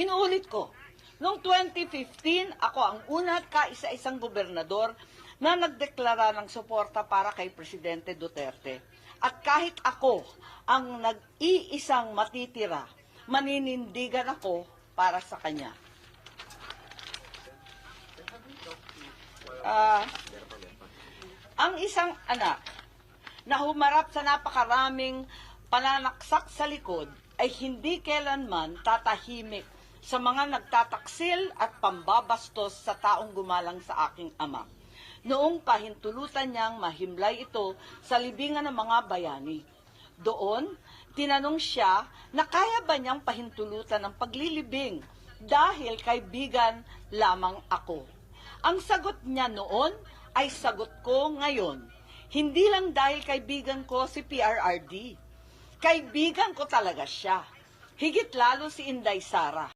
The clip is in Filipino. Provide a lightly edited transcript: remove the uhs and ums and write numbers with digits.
Inuulit ko, noong 2015, ako ang una at kaisa-isang gobernador na nagdeklara ng suporta para kay Presidente Duterte. At kahit ako ang nag-iisang matitira, maninindigan ako para sa kanya. Ang isang anak na humarap sa napakaraming pananaksak sa likod ay hindi kailanman tatahimik sa mga nagtataksil at pambabastos sa taong gumalang sa aking ama. Noong pahintulutan niyang mahimlay ito sa libingan ng mga bayani. Doon, tinanong siya na kaya ba niyang pahintulutan ng paglilibing dahil kaibigan lamang ako. Ang sagot niya noon ay sagot ko ngayon. Hindi lang dahil kaibigan ko si PRRD. Kaibigan ko talaga siya. Higit lalo si Inday Sara.